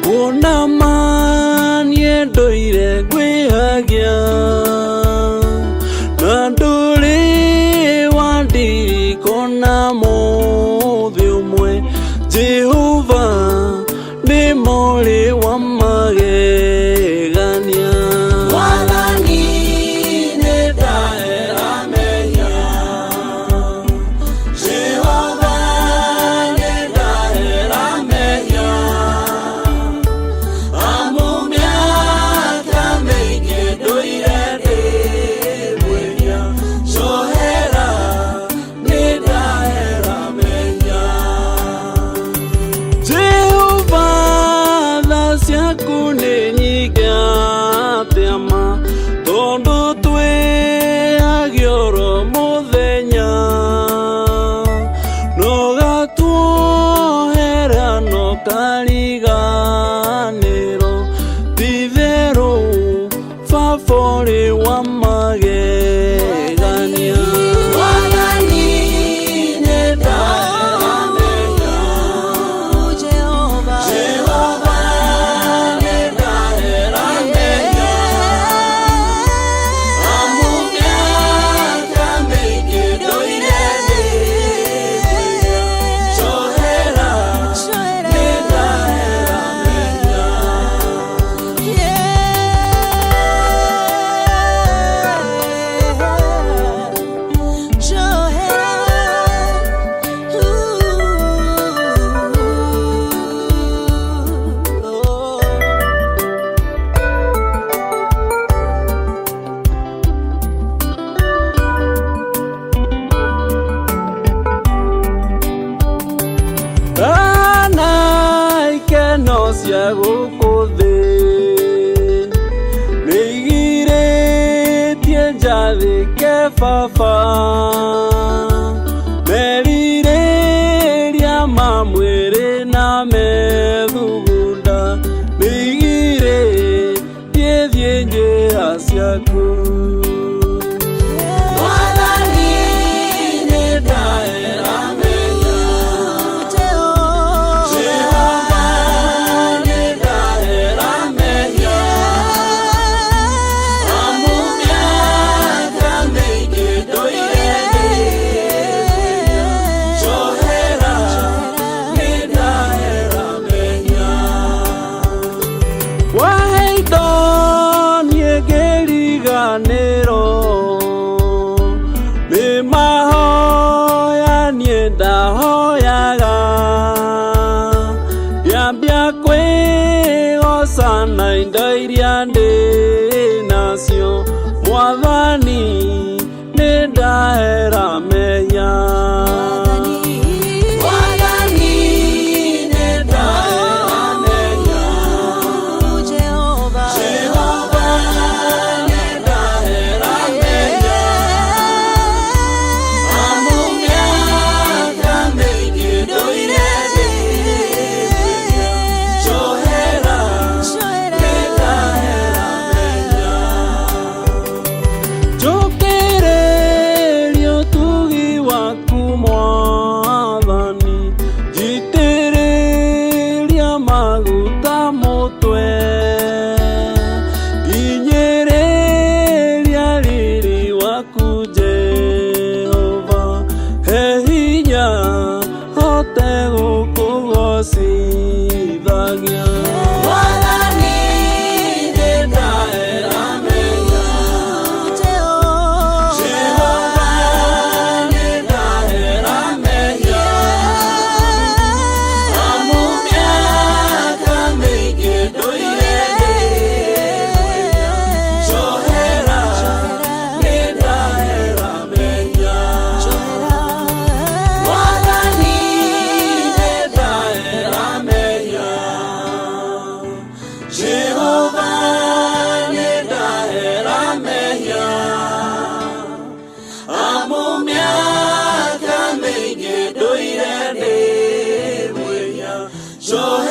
Una man ye doire gwe hagya Nandule wandi kona mo mwe Jehovah ne mole wamage ganya Wadani ne dae ameya Jehovah ne dae ameya Amumya kamege doire de buenya Sohera ne dae ameya Jehovah dasya kune niga tema Tondo tue agioro modenya No gatuo hera no kariganero Vivero favore wamagegania Wadani ne dae Jehovah ne dae ameya Amumya kamege doire de Sohera ne dae ameya Anai que nos llegó de Neigire tienja de que fafa Merire llama muere na me dugunda Neigire tienje hacia ku Wadani ne dae ameya Jehovah ne dae ameya Amumya kamege doire de Sohera ne dae ameya Wahai don yegeri ganero Me mahoya nienda hoyaga Yambia kwe osana indairiande nación Mwadhani ne dae ameya Wadani ne dae ameya Jehovah ne dae ameya Amumya kamege doire de Sohera ne dae ameya Jokere lio tugi waku mwadhani Jitere lia maguta motwe Inyere lia liri waku Jehovah Hehinya hote gukugocithagia Wadani ne dae ameya Jehovah ne dae ameya Amumya kamege doire de Sohera ne dae ameya Wadani ne dae ameya Jehovah ne dae ameya Amumya kamege doire de Sohera